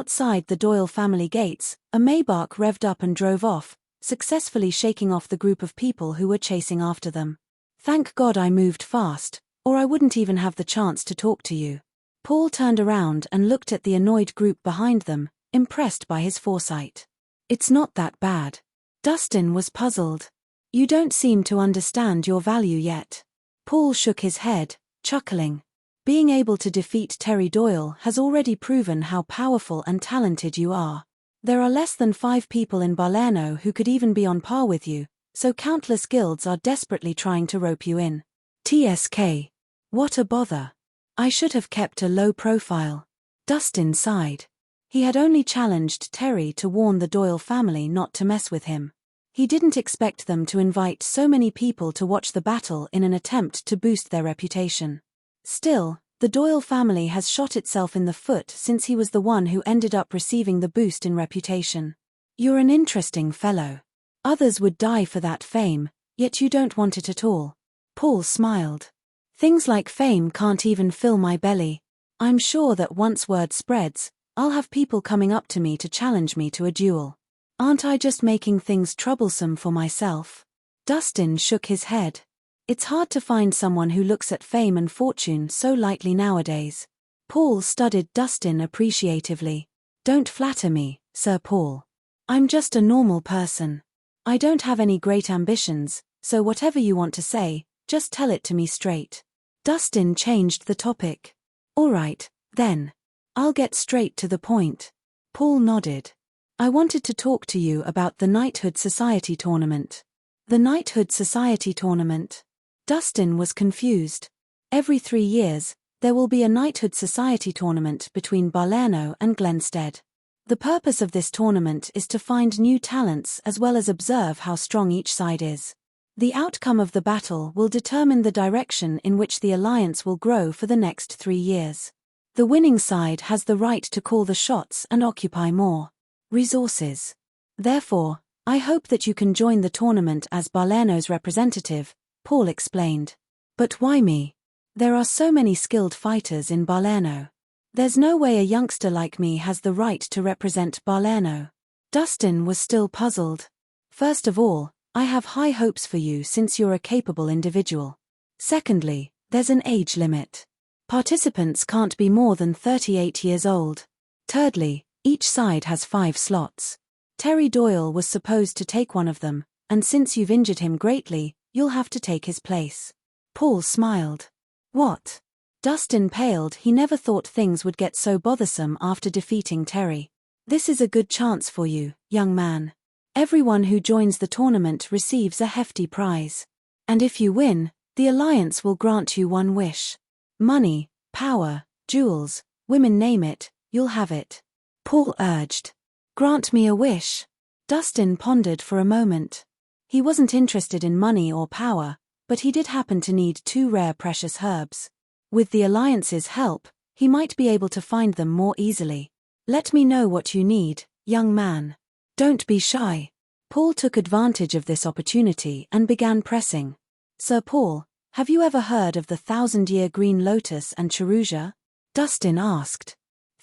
Outside the Doyle family gates, a Maybach revved up and drove off, successfully shaking off the group of people who were chasing after them. Thank God I moved fast, or I wouldn't even have the chance to talk to you. Paul turned around and looked at the annoyed group behind them, impressed by his foresight. It's not that bad. Dustin was puzzled. You don't seem to understand your value yet. Paul shook his head, chuckling. Being able to defeat Terry Doyle has already proven how powerful and talented you are. There are less than 5 people in Balerno who could even be on par with you, so countless guilds are desperately trying to rope you in. TSK. What a bother. I should have kept a low profile. Dustin sighed. He had only challenged Terry to warn the Doyle family not to mess with him. He didn't expect them to invite so many people to watch the battle in an attempt to boost their reputation. Still, the Doyle family has shot itself in the foot since he was the one who ended up receiving the boost in reputation. You're an interesting fellow. Others would die for that fame, yet you don't want it at all. Paul smiled. Things like fame can't even fill my belly. I'm sure that once word spreads, I'll have people coming up to me to challenge me to a duel. Aren't I just making things troublesome for myself? Dustin shook his head. It's hard to find someone who looks at fame and fortune so lightly nowadays. Paul studied Dustin appreciatively. Don't flatter me, Sir Paul. I'm just a normal person. I don't have any great ambitions, so whatever you want to say, just tell it to me straight. Dustin changed the topic. All right, then. I'll get straight to the point. Paul nodded. I wanted to talk to you about the Knighthood Society tournament. The Knighthood Society tournament? Dustin was confused. Every 3 years, there will be a Knighthood Society tournament between Balerno and Glenstead. The purpose of this tournament is to find new talents as well as observe how strong each side is. The outcome of the battle will determine the direction in which the alliance will grow for the next 3 years. The winning side has the right to call the shots and occupy more resources. Therefore, I hope that you can join the tournament as Balerno's representative, Paul explained. But why me? There are so many skilled fighters in Balerno. There's no way a youngster like me has the right to represent Balerno. Dustin was still puzzled. First of all, I have high hopes for you since you're a capable individual. Secondly, there's an age limit. Participants can't be more than 38 years old. Thirdly, each side has 5 slots. Terry Doyle was supposed to take one of them, and since you've injured him greatly, you'll have to take his place. Paul smiled. What? Dustin paled. He never thought things would get so bothersome after defeating Terry. This is a good chance for you, young man. Everyone who joins the tournament receives a hefty prize. And if you win, the Alliance will grant you one wish. Money, power, jewels, women, name it, you'll have it. Paul urged. Grant me a wish. Dustin pondered for a moment. He wasn't interested in money or power, but he did happen to need 2 rare precious herbs. With the Alliance's help, he might be able to find them more easily. Let me know what you need, young man. Don't be shy. Paul took advantage of this opportunity and began pressing. Sir Paul, have you ever heard of the 1,000-year green lotus and Cherusia? Dustin asked.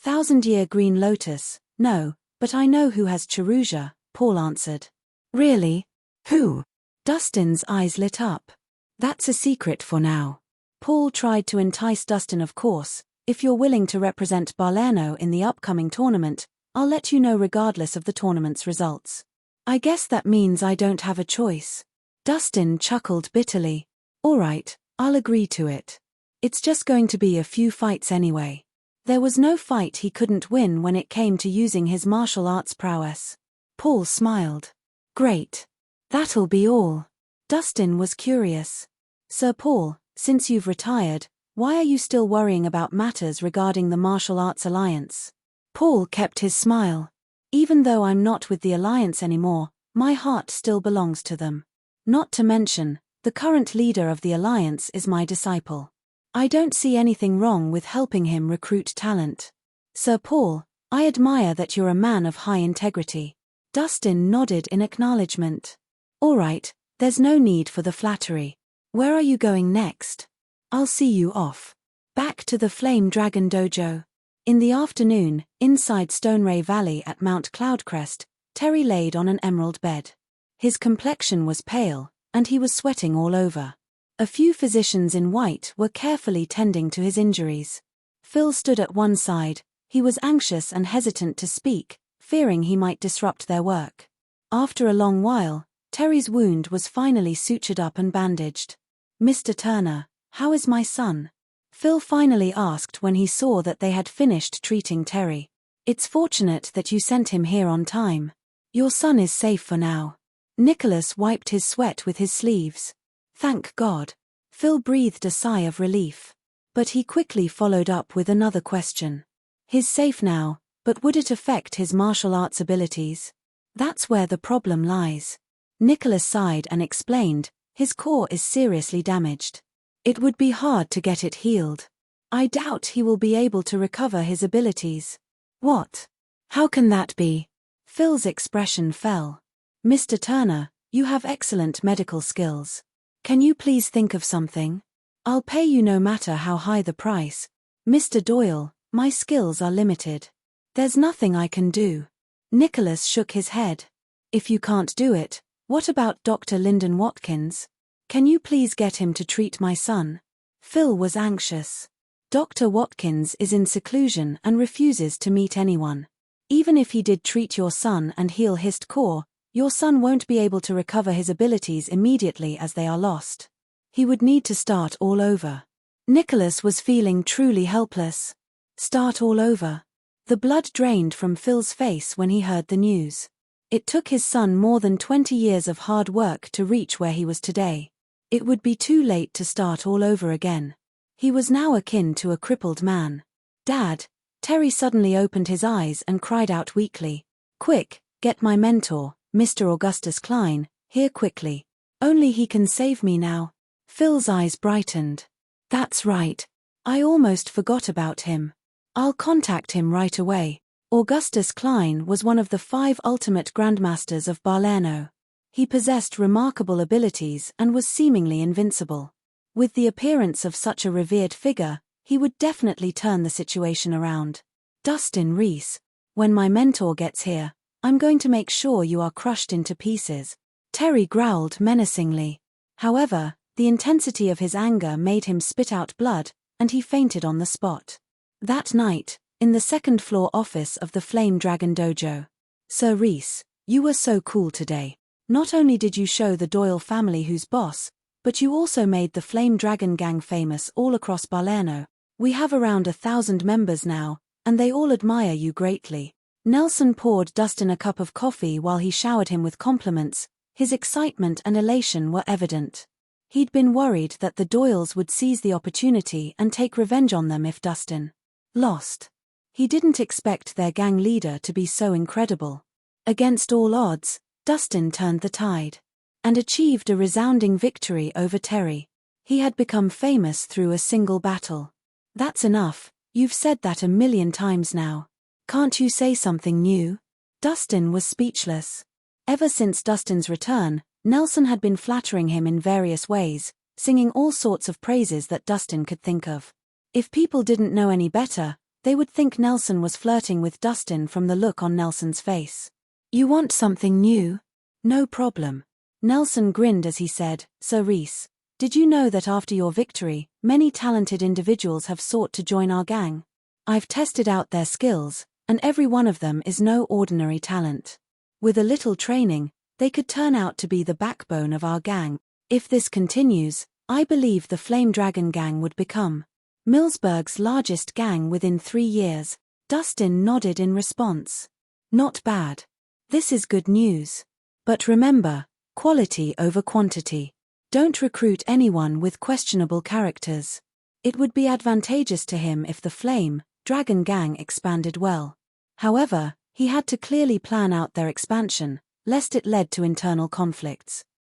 1,000-year green lotus, no, but I know who has Cherusia, Paul answered. Really? Who? Dustin's eyes lit up. That's a secret for now. Paul tried to entice Dustin. Of course, if you're willing to represent Balerno in the upcoming tournament, I'll let you know regardless of the tournament's results. I guess that means I don't have a choice. Dustin chuckled bitterly. All right, I'll agree to it. It's just going to be a few fights anyway. There was no fight he couldn't win when it came to using his martial arts prowess. Paul smiled. Great. That'll be all. Dustin was curious. Sir Paul, since you've retired, why are you still worrying about matters regarding the Martial Arts Alliance? Paul kept his smile. Even though I'm not with the Alliance anymore, my heart still belongs to them. Not to mention, the current leader of the Alliance is my disciple. I don't see anything wrong with helping him recruit talent. Sir Paul, I admire that you're a man of high integrity. Dustin nodded in acknowledgement. All right, there's no need for the flattery. Where are you going next? I'll see you off. Back to the Flame Dragon Dojo. In the afternoon, inside Stoneray Valley at Mount Cloudcrest, Terry laid on an emerald bed. His complexion was pale, and he was sweating all over. A few physicians in white were carefully tending to his injuries. Phil stood at one side. He was anxious and hesitant to speak, fearing he might disrupt their work. After a long while, Terry's wound was finally sutured up and bandaged. "Mr. Turner, how is my son?" Phil finally asked when he saw that they had finished treating Terry. "It's fortunate that you sent him here on time. Your son is safe for now." Nicholas wiped his sweat with his sleeves. "Thank God." Phil breathed a sigh of relief. But he quickly followed up with another question. "He's safe now, but would it affect his martial arts abilities?" "That's where the problem lies." Nicholas sighed and explained, "His core is seriously damaged. It would be hard to get it healed. I doubt he will be able to recover his abilities." "What? How can that be?" Phil's expression fell. "Mr. Turner, you have excellent medical skills. Can you please think of something? I'll pay you no matter how high the price. Mr. Doyle, my skills are limited. There's nothing I can do." Nicholas shook his head. "If you can't do it, what about Dr. Lyndon Watkins? Can you please get him to treat my son?" Phil was anxious. "Dr. Watkins is in seclusion and refuses to meet anyone. Even if he did treat your son and heal his core, your son won't be able to recover his abilities immediately as they are lost. He would need to start all over." Nicholas was feeling truly helpless. Start all over? The blood drained from Phil's face when he heard the news. It took his son more than 20 years of hard work to reach where he was today. It would be too late to start all over again. He was now akin to a crippled man. "Dad," Terry suddenly opened his eyes and cried out weakly. "Quick, get my mentor, Mr. Augustus Klein, here quickly. Only he can save me now." Phil's eyes brightened. "That's right. I almost forgot about him. I'll contact him right away." Augustus Klein was one of the 5 ultimate grandmasters of Balerno. He possessed remarkable abilities and was seemingly invincible. With the appearance of such a revered figure, he would definitely turn the situation around. "Dustin Rhys, when my mentor gets here, I'm going to make sure you are crushed into pieces." Terry growled menacingly. However, the intensity of his anger made him spit out blood, and he fainted on the spot. That night, in the second-floor office of the Flame Dragon Dojo. "Sir Rhys, you were so cool today. Not only did you show the Doyle family who's boss, but you also made the Flame Dragon gang famous all across Balerno. We have around 1,000 members now, and they all admire you greatly." Nelson poured Dustin a cup of coffee while he showered him with compliments. His excitement and elation were evident. He'd been worried that the Doyles would seize the opportunity and take revenge on them if Dustin lost. He didn't expect their gang leader to be so incredible. Against all odds, Dustin turned the tide and achieved a resounding victory over Terry. He had become famous through a single battle. "That's enough, you've said that 1,000,000 times now. Can't you say something new?" Dustin was speechless. Ever since Dustin's return, Nelson had been flattering him in various ways, singing all sorts of praises that Dustin could think of. If people didn't know any better, they would think Nelson was flirting with Dustin from the look on Nelson's face. "You want something new? No problem." Nelson grinned as he said, "Sir Rhys, did you know that after your victory, many talented individuals have sought to join our gang? I've tested out their skills, and every one of them is no ordinary talent. With a little training, they could turn out to be the backbone of our gang. If this continues, I believe the Flame Dragon gang would become Millsburg's largest gang within 3 years." Dustin nodded in response. "Not bad. This is good news. But remember, quality over quantity. Don't recruit anyone with questionable characters. It would be advantageous to him if the Flame Dragon gang expanded well." However, he had to clearly plan out their expansion, lest it led to internal conflicts.